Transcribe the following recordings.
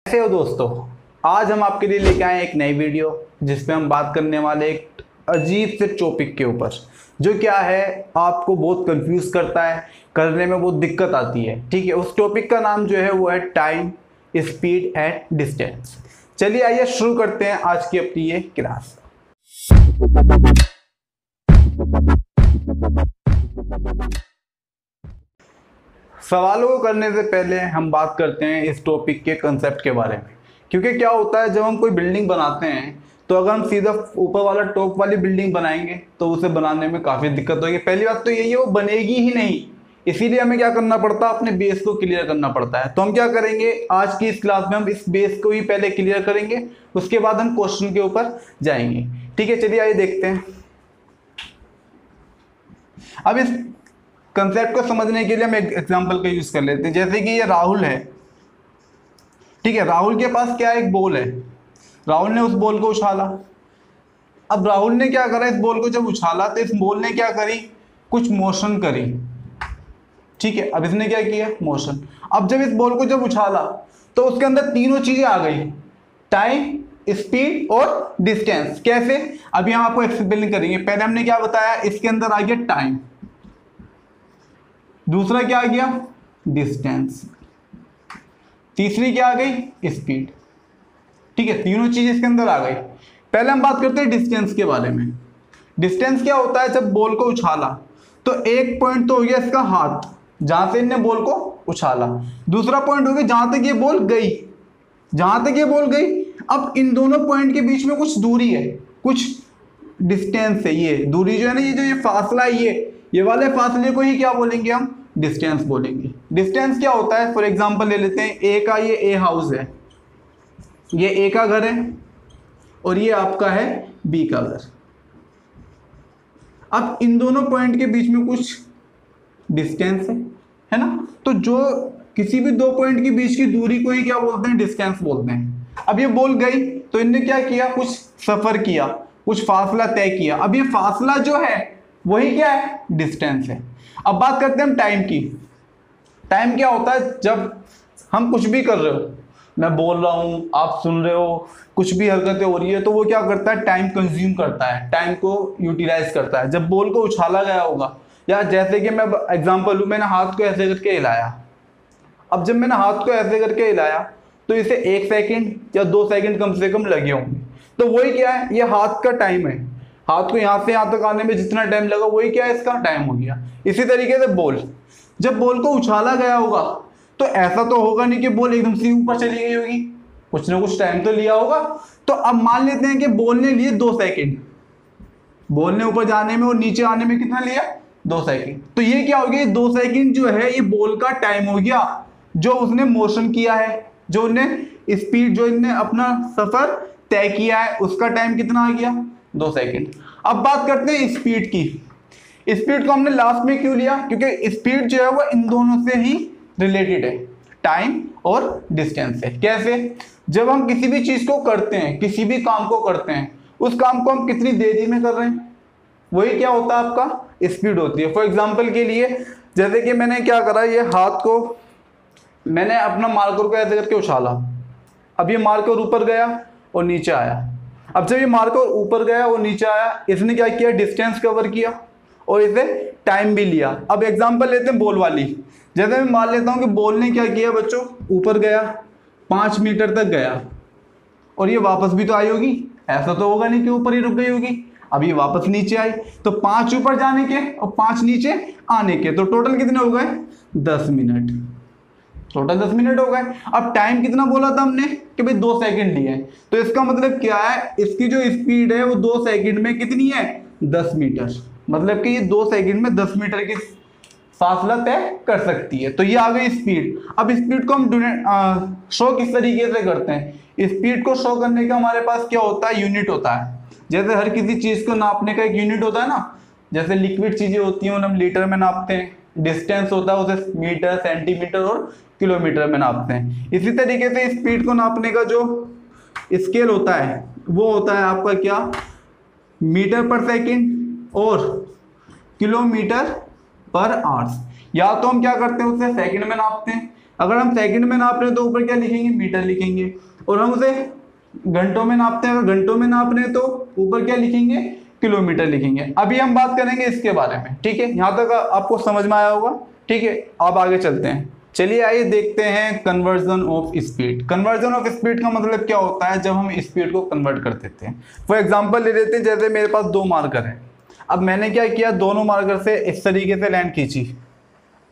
कैसे हो दोस्तों। आज हम आपके लिए लेके आए एक नई वीडियो जिसमें हम बात करने वाले एक अजीब से टॉपिक के ऊपर, जो क्या है आपको बहुत कंफ्यूज करता है, करने में बहुत दिक्कत आती है। ठीक है, उस टॉपिक का नाम जो है वो है टाइम, स्पीड एंड डिस्टेंस। चलिए आइए शुरू करते हैं आज की अपनी ये क्लास। सवालों को करने से पहले हम बात करते हैं इस टॉपिक के कंसेप्ट के बारे में, क्योंकि क्या होता है जब हम कोई बिल्डिंग बनाते हैं तो अगर हम सीधा ऊपर वाला टॉप वाली बिल्डिंग बनाएंगे तो उसे बनाने में काफ़ी दिक्कत होगी। पहली बात तो यही है, वो बनेगी ही नहीं। इसीलिए हमें क्या करना पड़ता है, अपने बेस को क्लियर करना पड़ता है। तो हम क्या करेंगे, आज की इस क्लास में हम इस बेस को ही पहले क्लियर करेंगे, उसके बाद हम क्वेश्चन के ऊपर जाएंगे। ठीक है, चलिए आइए देखते हैं। अब इस कंसेप्ट को समझने के लिए हम एक एग्जांपल का यूज कर लेते हैं। जैसे कि ये राहुल है, ठीक है, राहुल के पास क्या है, एक बॉल है। राहुल ने उस बॉल को उछाला। अब राहुल ने क्या करा, इस बॉल को जब उछाला तो इस बॉल ने क्या करी, कुछ मोशन करी। ठीक है, अब इसने क्या किया, मोशन। अब जब इस बॉल को जब उछाला तो उसके अंदर तीनों चीजें आ गई, टाइम, स्पीड और डिस्टेंस। कैसे, अभी हम आपको एक्सप्लेन करेंगे। पहले हमने क्या बताया, इसके अंदर आ गया टाइम, दूसरा क्या आ गया, डिस्टेंस, तीसरी क्या आ गई, स्पीड। ठीक है, तीनों चीज इसके अंदर आ गई। पहले हम बात करते हैं डिस्टेंस के बारे में। डिस्टेंस क्या होता है, जब बॉल को उछाला तो एक पॉइंट तो हो गया इसका हाथ, जहां से इनने बॉल को उछाला। दूसरा पॉइंट हो गया जहां तक ये बॉल गई, जहां तक ये बॉल गई। अब इन दोनों पॉइंट के बीच में कुछ दूरी है, कुछ डिस्टेंस है। ये दूरी जो है ना, ये जो ये फासला है, ये वाले फासले को ही क्या बोलेंगे, हम डिस्टेंस बोलेंगे। डिस्टेंस क्या होता है, फॉर एग्जांपल ले लेते हैं, ए का ये ए हाउस है, ये ए का घर है और ये आपका है बी का घर। अब इन दोनों पॉइंट के बीच में कुछ डिस्टेंस है ना। तो जो किसी भी दो पॉइंट के बीच की दूरी को ही क्या बोलते हैं, डिस्टेंस बोलते हैं। अब ये बॉल गई तो इनने क्या किया, कुछ सफर किया, कुछ फासला तय किया। अब ये फासला जो है वही क्या है, डिस्टेंस है। अब बात करते हैं हम टाइम की। टाइम क्या होता है, जब हम कुछ भी कर रहे हो, मैं बोल रहा हूं, आप सुन रहे हो, कुछ भी हरकतें हो रही है, तो वो क्या करता है, टाइम कंज्यूम करता है, टाइम को यूटिलाइज करता है। जब बॉल को उछाला गया होगा, या जैसे कि मैं एग्जांपल लूं, मैंने हाथ को ऐसे करके हिलाया। अब जब मैंने हाथ को ऐसे करके हिलाया तो इसे 1 सेकंड या 2 सेकंड कम से कम लगे होंगे। तो वही क्या है, ये हाथ का टाइम है। हाथ को यहां से यहां तक आने में जितना टाइम लगा वही क्या है, इसका टाइम हो गया। इसी तरीके से बॉल, जब बॉल को उछाला गया होगा तो ऐसा तो होगा नहीं कि बॉल एकदम से ऊपर चली गई होगी, कुछ ना कुछ टाइम तो लिया होगा। तो अब मान लेते हैं कि बॉल ने लिए 2 सेकंड, बॉल ने ऊपर जाने में और नीचे आने में कितना लिया, 2 सेकंड। तो ये क्या हो गया, 2 सेकंड जो है ये बॉल का टाइम हो गया, जो उसने मोशन किया है, जो उसने स्पीड, जो इनने अपना सफर तय किया है, उसका टाइम कितना आ गया, 2 सेकंड। अब बात करते हैं स्पीड की। स्पीड को हमने लास्ट में क्यों लिया, क्योंकि स्पीड जो है वो इन दोनों से ही रिलेटेड है, टाइम और डिस्टेंस से। कैसे, जब हम किसी भी चीज को करते हैं, किसी भी काम को करते हैं, उस काम को हम कितनी देरी में कर रहे हैं, वही क्या होता है, आपका स्पीड होती है। फॉर एग्जांपल के लिए, जैसे कि मैंने क्या करा, ये हाथ को मैंने अपना मार्कर को ऐसे करके उछाला। अब ये मार्कर ऊपर गया और नीचे आया। अब जब ये मार्कर ऊपर गया और नीचे आया, इसने क्या किया, डिस्टेंस कवर किया और इसे टाइम भी लिया। अब एग्जांपल लेते हैं बॉल वाली। जैसे मैं मान लेता हूं कि बॉल ने क्या किया बच्चों, ऊपर गया, 5 मीटर तक गया और ये वापस भी तो आई होगी। ऐसा तो होगा नहीं कि ऊपर ही रुक गई होगी। अब ये वापस नीचे आई, तो 5 ऊपर जाने के और 5 नीचे आने के, तो टोटल कितने हो गए, 10 मिनट। टोटल 10 मिनट हो गए। अब टाइम कितना बोला था हमने कि भाई 2 सेकंड लिए हैं, तो इसका मतलब क्या है, इसकी जो स्पीड है वो 2 सेकंड में कितनी है, 10 मीटर। मतलब कि ये 2 सेकंड में 10 मीटर की फासला तय कर सकती है। तो ये आ गई स्पीड। अब स्पीड को हम शो किस तरीके से करते हैं, स्पीड को शो करने का हमारे पास क्या होता है, यूनिट होता है। जैसे हर किसी चीज को नापने का एक यूनिट होता है ना, जैसे लिक्विड चीजें होती हैं हम लीटर में नापते हैं, डिस्टेंस होता है उसे मीटर, सेंटीमीटर और किलोमीटर में नापते हैं। इसी तरीके से स्पीड को नापने का जो स्केल होता है वो होता है आपका क्या, मीटर पर सेकंड और किलोमीटर पर आवर्स। या तो हम क्या करते हैं, उसे सेकंड में नापते हैं, अगर हम सेकंड में नाप रहे हैं तो ऊपर क्या लिखेंगे, मीटर लिखेंगे, और हम उसे घंटों में नापते हैं, अगर घंटों में नाप रहे हैं तो ऊपर क्या लिखेंगे, किलोमीटर लिखेंगे। अभी हम बात करेंगे इसके बारे में, ठीक है, यहाँ तक आपको समझ में आया होगा, ठीक है। अब आगे चलते हैं, चलिए आइए देखते हैं conversion of speed. Conversion of speed का मतलब क्या होता है, जब हम स्पीड को कन्वर्ट कर देते हैं। फॉर एग्जांपल ले लेते हैं, जैसे मेरे पास 2 मार्कर हैं, अब मैंने क्या किया, दोनों मार्कर से इस तरीके से लाइन खींची।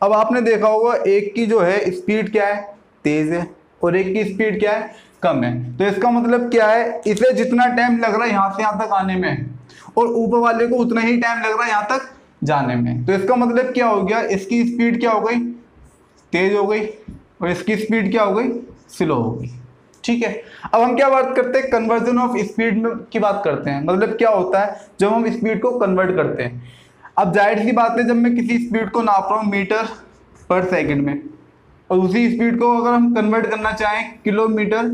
अब आपने देखा होगा एक की जो है स्पीड क्या है, तेज है, और एक की स्पीड क्या है, कम है। तो इसका मतलब क्या है, इसे जितना टाइम लग रहा है यहाँ से यहाँ तक आने में, और ऊपर वाले को उतना ही टाइम लग रहा है यहाँ तक जाने में। तो इसका मतलब क्या हो गया, इसकी स्पीड क्या हो गई, तेज हो गई, और इसकी स्पीड क्या हो गई, स्लो हो गई, ठीक है। अब हम क्या बात करते हैं, कन्वर्जन ऑफ स्पीड में की बात करते हैं। मतलब क्या होता है जब हम स्पीड को कन्वर्ट करते हैं। अब जाहिर सी बात है, जब मैं किसी स्पीड को नाप रहा हूँ मीटर पर सेकंड में, और उसी स्पीड को अगर हम कन्वर्ट करना चाहें किलोमीटर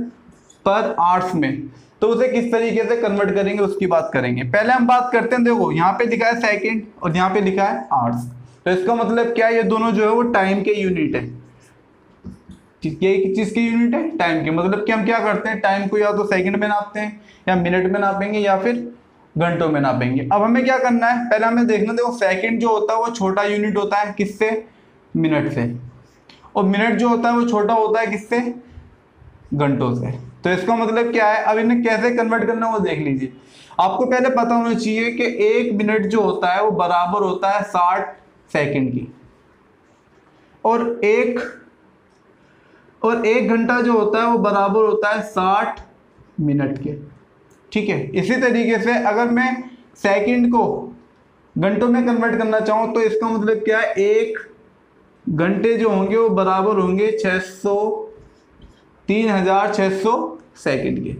पर आवर्स में, तो उसे किस तरीके से कन्वर्ट करेंगे उसकी बात करेंगे। पहले हम बात करते हैं, देखो यहाँ पे लिखा है सेकंड और यहाँ पे लिखा है आवर्स, तो इसका मतलब क्या है, ये दोनों जो है वो टाइम के यूनिट है। चीज की यूनिट है, टाइम की। मतलब कि हम क्या करते हैं, टाइम को या तो सेकंड में नापते हैं, या मिनट में नापेंगे, या फिर घंटों में नापेंगे। अब हमें क्या करना है, पहले हमें देखना, देखो सेकंड जो होता है वो छोटा यूनिट होता है किससे, मिनट से, और मिनट जो होता है वो छोटा होता है किससे, घंटों से। तो इसका मतलब क्या है, अब इन्हें कैसे कन्वर्ट करना है वो देख लीजिए। आपको पहले पता होना चाहिए कि 1 मिनट जो होता है वो बराबर होता है 60 सेकंड की, और एक घंटा जो होता है वो बराबर होता है 60 मिनट के, ठीक है। इसी तरीके से अगर मैं सेकंड को घंटों में कन्वर्ट करना चाहूँ तो इसका मतलब क्या है, 1 घंटे जो होंगे वो बराबर होंगे 3600 सेकंड के।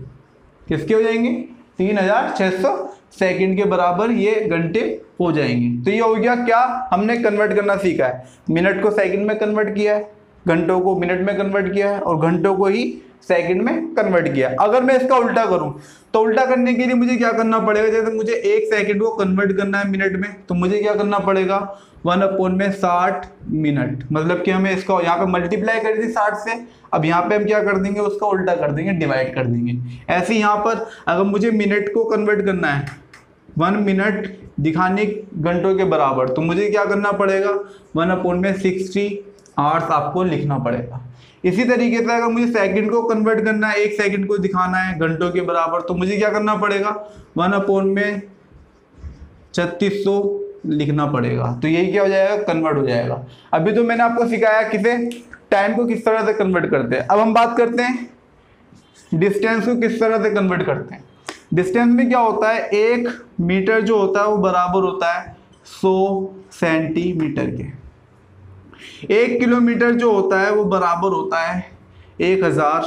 किसके हो जाएंगे, 3600 सेकंड के बराबर ये घंटे हो जाएंगे। तो ये हो गया क्या, हमने कन्वर्ट करना सीखा है, मिनट को सेकंड में कन्वर्ट किया है, घंटों को मिनट में कन्वर्ट किया है, और घंटों को ही सेकंड में कन्वर्ट किया। अगर मैं इसका उल्टा करूं तो उल्टा करने के लिए मुझे क्या करना पड़ेगा, जैसे मुझे 1 सेकंड को कन्वर्ट करना है मिनट में, तो मुझे क्या करना पड़ेगा, 1/60 मिनट। मतलब कि हमें इसका यहाँ पे मल्टीप्लाई कर दी 60 से, अब यहाँ पे हम क्या कर देंगे, उसका उल्टा कर देंगे, डिवाइड कर देंगे। ऐसे यहाँ पर अगर मुझे मिनट को कन्वर्ट करना है 1 मिनट दिखाने घंटों के बराबर, तो मुझे क्या करना पड़ेगा, 1/60 आवर्स आपको लिखना पड़ेगा। इसी तरीके से अगर मुझे सेकंड को कन्वर्ट करना है, 1 सेकंड को दिखाना है घंटों के बराबर, तो मुझे क्या करना पड़ेगा, 1/3600 लिखना पड़ेगा। तो यही क्या हो जाएगा, कन्वर्ट हो जाएगा। अभी तो मैंने आपको सिखाया किसे, टाइम को किस तरह से कन्वर्ट करते हैं। अब हम बात करते हैं डिस्टेंस को किस तरह से कन्वर्ट करते हैं। डिस्टेंस में क्या होता है, 1 मीटर जो होता है वो बराबर होता है 100 सेंटीमीटर के। 1 किलोमीटर जो होता है वो बराबर होता है 1000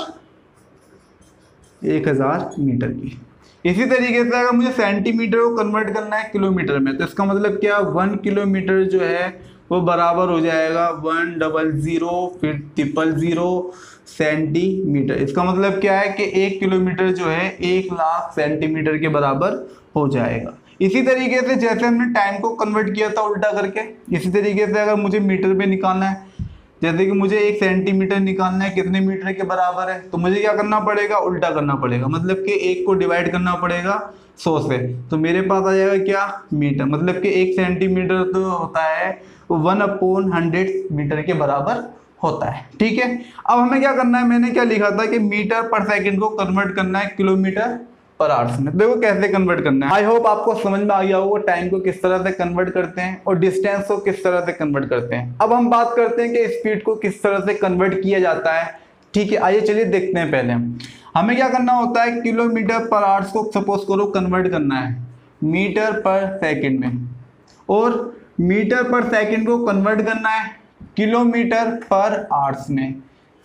मीटर की। इसी तरीके से अगर मुझे सेंटीमीटर को कन्वर्ट करना है किलोमीटर में, तो इसका मतलब क्या, 1 किलोमीटर जो है वो बराबर हो जाएगा 100 फिर 000 सेंटीमीटर। इसका मतलब क्या है कि 1 किलोमीटर जो है 1,00,000 सेंटीमीटर के बराबर हो जाएगा। इसी तरीके से जैसे हमने टाइम को कन्वर्ट किया था उल्टा करके, इसी तरीके से अगर मुझे मीटर में निकालना है, जैसे कि मुझे 1 सेंटीमीटर निकालना है कितने मीटर के बराबर है, तो मुझे क्या करना पड़ेगा, उल्टा करना पड़ेगा। मतलब कि 1 को डिवाइड करना पड़ेगा 100 से, तो मेरे पास आ जाएगा क्या, मीटर। मतलब कि 1 सेंटीमीटर तो होता है 1/100 मीटर के बराबर होता है, ठीक है। अब हमें क्या करना है, मैंने क्या लिखा था कि मीटर पर सेकंड को कन्वर्ट करना है किलोमीटर पर आवर्स में। देखो कैसे कन्वर्ट करना है। आई होप आपको समझ में आ गया होगा टाइम को किस तरह से कन्वर्ट करते हैं और डिस्टेंस को किस तरह से कन्वर्ट करते हैं। अब हम बात करते हैं कि स्पीड को किस तरह से कन्वर्ट किया जाता है, ठीक है। आइए चलिए देखते हैं। पहले हमें क्या करना होता है, किलोमीटर पर आवर्स को सपोज करो कन्वर्ट करना है मीटर पर सेकंड में, और मीटर पर सेकंड को कन्वर्ट करना है किलोमीटर पर आवर्स में।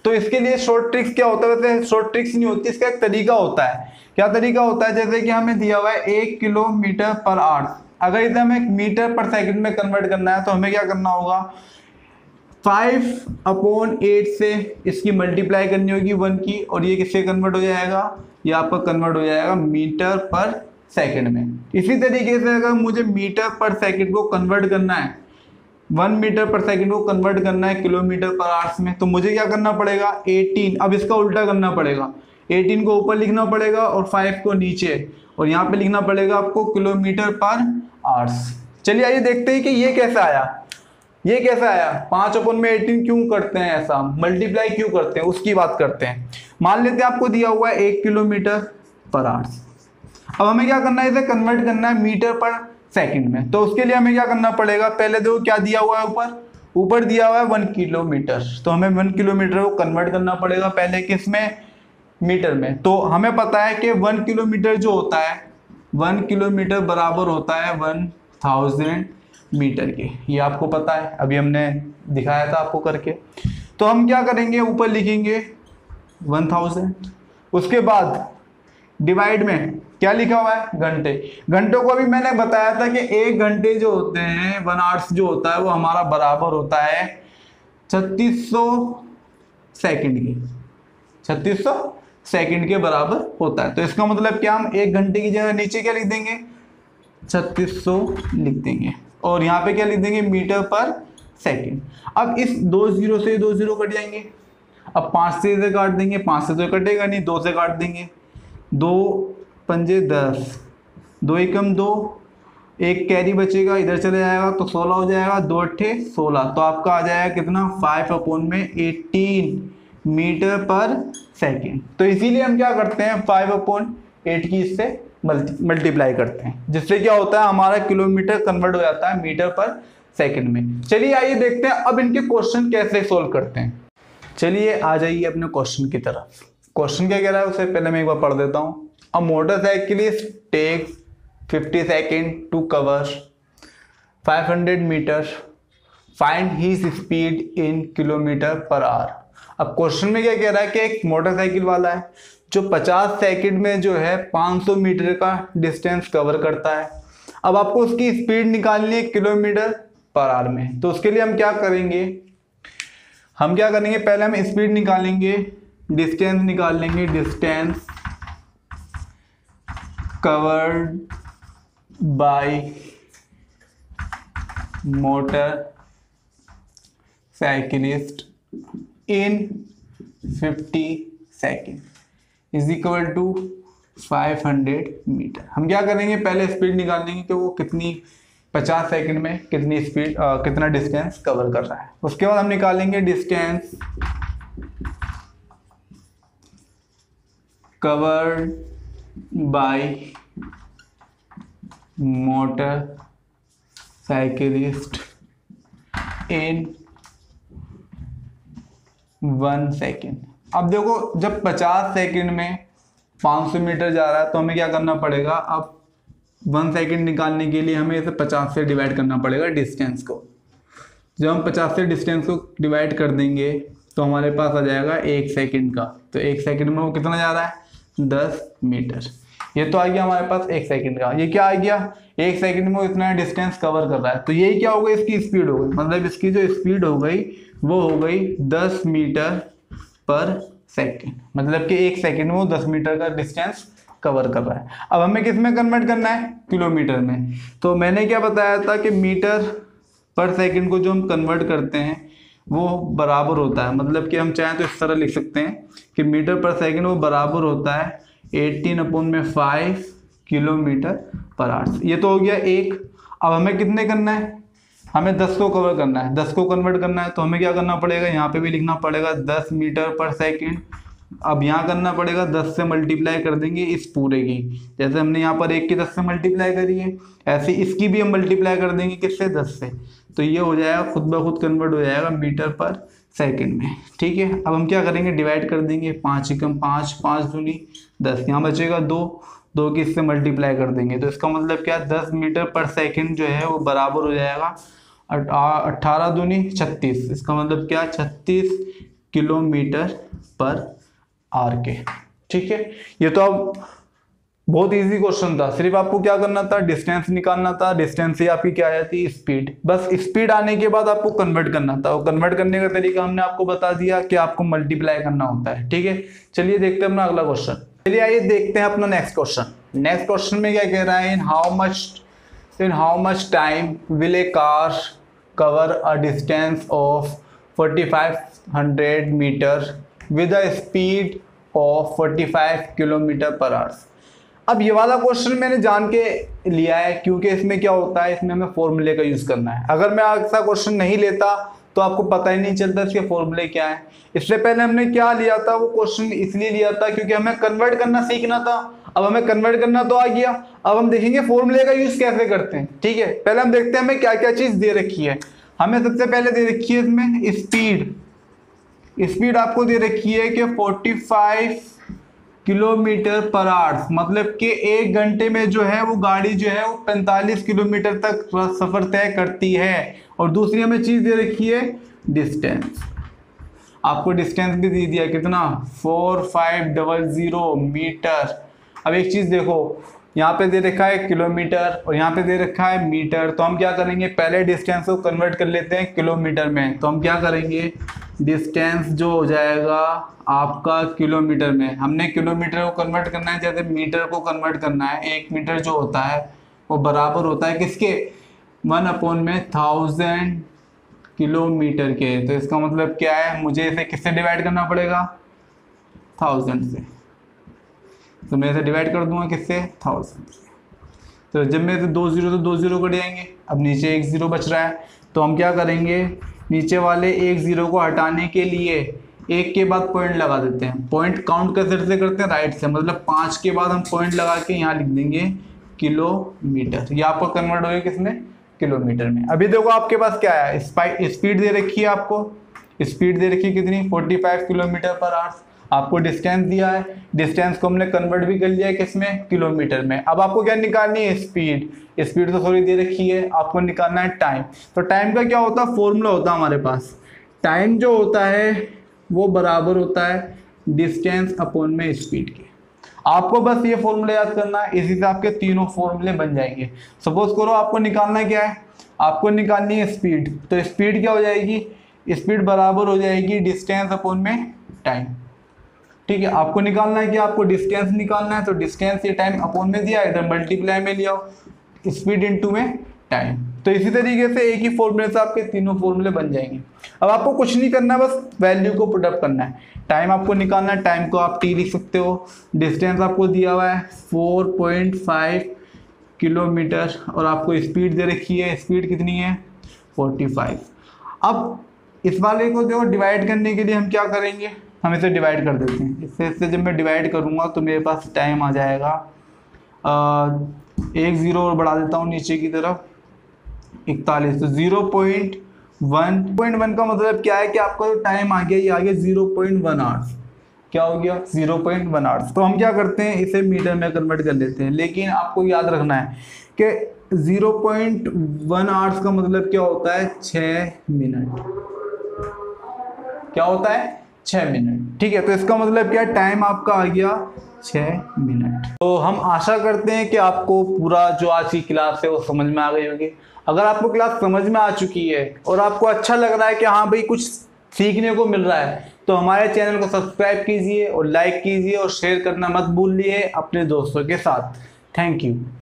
तो इसके लिए शॉर्ट ट्रिक्स क्या होता है, वैसे शॉर्ट ट्रिक्स नहीं होती, इसका एक तरीका होता है। क्या तरीका होता है, जैसे कि हमें दिया हुआ है 1 किलोमीटर पर आवर्स, अगर इसे हमें मीटर पर सेकंड में कन्वर्ट करना है तो हमें क्या करना होगा, 5/8 से इसकी मल्टीप्लाई करनी होगी 1 की, और ये किससे कन्वर्ट हो जाएगा, ये आपका कन्वर्ट हो जाएगा मीटर पर सेकंड में। इसी तरीके से अगर मुझे मीटर पर सेकंड को कन्वर्ट करना है 1 मीटर पर सेकंड को कन्वर्ट करना है किलोमीटर पर आवर्स में, तो मुझे क्या करना पड़ेगा 18, अब इसका उल्टा करना पड़ेगा, 18 को ऊपर लिखना पड़ेगा और 5 को नीचे, और यहाँ पे लिखना पड़ेगा आपको किलोमीटर पर आवर्स। चलिए आइए देखते हैं कि ये कैसे आया, ये कैसे आया, 5/18 क्यों करते हैं ऐसा, मल्टीप्लाई क्यों करते हैं, उसकी बात करते हैं। मान लेते हैं आपको दिया हुआ है 1 किलोमीटर पर आवर्स। अब हमें क्या करना है, इसे कन्वर्ट करना है मीटर पर सेकंड में, तो उसके लिए हमें क्या करना पड़ेगा, पहले देखो क्या दिया हुआ है, ऊपर दिया हुआ है 1 किलोमीटर, तो हमें 1 किलोमीटर को कन्वर्ट करना पड़ेगा पहले किस में, मीटर में। तो हमें पता है कि 1 किलोमीटर जो होता है, 1 किलोमीटर बराबर होता है 1000 मीटर के, ये आपको पता है, अभी हमने दिखाया था आपको करके। तो हम क्या करेंगे, ऊपर लिखेंगे 1000, उसके बाद डिवाइड में क्या लिखा हुआ है, घंटे। घंटों को अभी मैंने बताया था कि 1 घंटे जो होते हैं, 1 आवर्स जो होता है वो हमारा बराबर होता है 3600 सेकंड के, 3600 सेकंड के बराबर होता है। तो इसका मतलब क्या, हम 1 घंटे की जगह नीचे क्या लिख देंगे, 3600 लिख देंगे, और यहाँ पे क्या लिख देंगे, मीटर पर सेकंड। अब इस 2 जीरो से 2 जीरो कट जाएंगे, अब 5 से इसे काट देंगे, 5 से तो कटेगा नहीं, 2 से काट देंगे, 2 पंजे 10, 2 एकम 2, एक कैरी बचेगा, इधर चले जाएगा तो 16 हो जाएगा, 2 अट्ठे 16, तो आपका आ जाएगा कितना 5/18 मीटर पर सेकेंड। तो इसीलिए हम क्या करते हैं 5/8 की इससे मल्टीप्लाई करते हैं, जिससे क्या होता है हमारा किलोमीटर कन्वर्ट हो जाता है मीटर पर सेकंड में। चलिए आइए देखते हैं अब इनके क्वेश्चन कैसे सोल्व करते हैं। चलिए आ जाइए अपने क्वेश्चन की तरफ। क्वेश्चन क्या कह रहा है उसे पहले मैं एक बार पढ़ देता हूँ। A motorcyclist takes 50 second to cover 500 metre, find his speed in kilometre per hour. अब क्वेश्चन में क्या कह रहा है कि एक मोटरसाइकिल वाला है जो 50 सेकंड में जो है 500 मीटर का डिस्टेंस कवर करता है। अब आपको उसकी स्पीड निकालनी है किलोमीटर पर आवर में, तो उसके लिए हम क्या करेंगे, पहले हम स्पीड निकालेंगे, डिस्टेंस निकाल लेंगे, distance covered by motorcyclist in 50 second is equal to 500 metre. हम क्या करेंगे, पहले स्पीड निकाल लेंगे कि वो कितनी 50 सेकंड में कितनी स्पीड कितना डिस्टेंस कवर कर रहा है। उसके बाद हम निकालेंगे distance covered by motorcyclist in 1 second. अब देखो जब 50 सेकंड में 500 मीटर जा रहा है तो हमें क्या करना पड़ेगा, अब 1 सेकंड निकालने के लिए हमें इसे 50 से डिवाइड करना पड़ेगा डिस्टेंस को। जब हम 50 से डिस्टेंस को डिवाइड कर देंगे तो हमारे पास आ जाएगा 1 सेकंड का, तो 1 सेकंड में वो कितना जा रहा है 10 मीटर। ये तो आ गया हमारे पास 1 सेकंड का। ये क्या आ गया, 1 सेकंड में वो इतना डिस्टेंस कवर कर रहा है, तो यही क्या हो गई, इसकी स्पीड हो गई, मतलब इसकी जो स्पीड हो गई वो हो गई 10 मीटर पर सेकंड, मतलब कि 1 सेकंड में वो 10 मीटर का डिस्टेंस कवर कर रहा है। अब हमें किस में कन्वर्ट करना है, किलोमीटर में। तो मैंने क्या बताया था कि मीटर पर सेकंड को जो हम कन्वर्ट करते हैं वो बराबर होता है, मतलब कि हम चाहें तो इस तरह लिख सकते हैं कि मीटर पर सेकंड वो बराबर होता है 18/5 किलोमीटर पर आवर। ये तो हो गया एक। अब हमें कितने करना है, हमें 10 को कवर करना है, 10 को कन्वर्ट करना है, तो हमें क्या करना पड़ेगा, यहाँ पे भी लिखना पड़ेगा 10 मीटर पर सेकंड। अब यहाँ करना पड़ेगा 10 से मल्टीप्लाई कर देंगे इस पूरे की, जैसे हमने यहाँ पर 1 की 10 से मल्टीप्लाई करी है, ऐसे इसकी भी हम मल्टीप्लाई कर देंगे किससे, 10 से। तो ये हो जाएगा खुद ब खुद कन्वर्ट हो जाएगा मीटर पर सेकंड में। ठीक है, अब हम क्या करेंगे, डिवाइड कर देंगे, 5 एकम 5, 5 दूनी 10, यहाँ बचेगा 2 की इससे मल्टीप्लाई कर देंगे, तो इसका मतलब क्या, 10 मीटर पर सेकंड जो है वो बराबर हो जाएगा 18 दूनी 36, इसका मतलब क्या 36 किलोमीटर पर आवर के। ठीक है, ये तो अब बहुत इजी क्वेश्चन था, सिर्फ आपको क्या करना था, डिस्टेंस निकालना था, डिस्टेंस से आपकी क्या आ जाती है, स्पीड। बस स्पीड आने के बाद आपको कन्वर्ट करना था, और कन्वर्ट करने का तरीका हमने आपको बता दिया कि आपको मल्टीप्लाई करना होता है। ठीक है, चलिए देखते हैं अपना अगला क्वेश्चन। चलिए आइए देखते हैं अपना नेक्स्ट क्वेश्चन। नेक्स्ट क्वेश्चन में क्या कह रहा है, in how much time will A car cover a distance of 4500 meter with a speed of 45 kilometre per hour. अब ये वाला क्वेश्चन मैंने जान के लिया है क्योंकि इसमें क्या होता है, इसमें हमें फॉर्मूले का यूज करना है। अगर मैं ऐसा क्वेश्चन नहीं लेता तो आपको पता ही नहीं चलता इसके फॉर्मूले क्या है। इससे पहले हमने क्या लिया था, वो क्वेश्चन इसलिए लिया था क्योंकि हमें कन्वर्ट करना सीखना था। अब हमें कन्वर्ट करना तो आ गया, अब हम देखेंगे फॉर्मूले का यूज कैसे करते हैं। ठीक है, पहले हम देखते हैं हमें क्या क्या चीज दे रखी है। हमें सबसे पहले दे रखी है इसमें स्पीड आपको दे रखी है कि 45 किलोमीटर पर आवर, मतलब कि 1 घंटे में जो है वो गाड़ी जो है वो 45 किलोमीटर तक सफर तय करती है। और दूसरी हमें चीज दे रखी है डिस्टेंस। आपको डिस्टेंस भी दे दिया कितना, 4500 मीटर। अब एक चीज देखो, यहाँ पे दे रखा है किलोमीटर और यहाँ पे दे रखा है मीटर, तो हम क्या करेंगे, पहले डिस्टेंस को कन्वर्ट कर लेते हैं किलोमीटर में। तो हम क्या करेंगे, डिस्टेंस जो हो जाएगा आपका किलोमीटर में, हमने किलोमीटर को कन्वर्ट करना है जैसे मीटर को कन्वर्ट करना है। 1 मीटर जो होता है वो बराबर होता है किसके, 1/1000 किलोमीटर के। तो इसका मतलब क्या है, मुझे इसे किससे डिवाइड करना पड़ेगा, 1000 से। तो मैं इसे डिवाइड कर दूंगा किससे, 1000 से। तो जब मैं 2 0 तो 2 0 कट जाएंगे, अब नीचे 1 0 बच रहा है। तो हम क्या करेंगे, नीचे वाले 1 0 को हटाने के लिए 1 के बाद पॉइंट लगा देते हैं। पॉइंट काउंट कैसे से करते हैं, राइट से, मतलब 5 के बाद हम पॉइंट लगा के यहाँ लिख देंगे किलोमीटर। ये आपको कन्वर्ट होगा किसमें, किलोमीटर में। अभी देखो आपके पास क्या है, स्पीड दे रखी है, आपको स्पीड दे रखी है कितनी, 45 किलोमीटर पर आवर। आपको डिस्टेंस दिया है, डिस्टेंस को हमने कन्वर्ट भी कर लिया है किसमें, किलोमीटर में। अब आपको क्या निकालनी है, स्पीड तो थोड़ी दे रखी है, आपको निकालना है टाइम। तो टाइम का क्या होता है, फॉर्मूला होता है हमारे पास। टाइम जो होता है वो बराबर होता है डिस्टेंस अपॉन में स्पीड के। आपको बस ये फॉर्मूला याद करना है, इसी से आपके तीनों फॉर्मूले बन जाएंगे। सपोज करो आपको निकालना क्या है, आपको निकालनी है स्पीड। तो स्पीड क्या हो जाएगी, स्पीड बराबर हो जाएगी डिस्टेंस अपॉन में टाइम। ठीक है, आपको निकालना है कि आपको डिस्टेंस निकालना है, तो डिस्टेंस ये टाइम अपॉन में दिया, इधर मल्टीप्लाई में लिया, स्पीड इनटू में टाइम। तो इसी तरीके से एक ही फॉर्मूले से आपके तीनों फॉर्मूले बन जाएंगे। अब आपको कुछ नहीं करना है, बस वैल्यू को पुट अप करना है। टाइम आपको निकालना है, टाइम को आप टी लिख सकते हो। डिस्टेंस आपको दिया हुआ है 4.5 किलोमीटर और आपको स्पीड दे रखी है, स्पीड कितनी है, 45। अब इस वाले को देखो डिवाइड करने के लिए हम क्या करेंगे, हम इसे डिवाइड कर देते हैं। इससे जब मैं डिवाइड करूँगा तो मेरे पास टाइम आ जाएगा 1 0 और बढ़ा देता हूँ नीचे की तरफ 41। तो 0.1 का मतलब क्या है कि आपका जो टाइम आ गया ये आ गया 0.1 आवर्स। क्या हो गया, 0.1 आवर्स। तो हम क्या करते हैं, इसे मीटर में कन्वर्ट कर लेते हैं। लेकिन आपको याद रखना है कि 0.1 आवर्स का मतलब क्या होता है, 6 मिनट। क्या होता है, 6 मिनट। ठीक है, तो इसका मतलब क्या, टाइम आपका आ गया 6 मिनट। तो हम आशा करते हैं कि आपको पूरा जो आज की क्लास है वो समझ में आ गई होगी। अगर आपको क्लास समझ में आ चुकी है और आपको अच्छा लग रहा है कि हाँ भाई कुछ सीखने को मिल रहा है, तो हमारे चैनल को सब्सक्राइब कीजिए और लाइक कीजिए और शेयर करना मत भूलिए अपने दोस्तों के साथ। Thank you.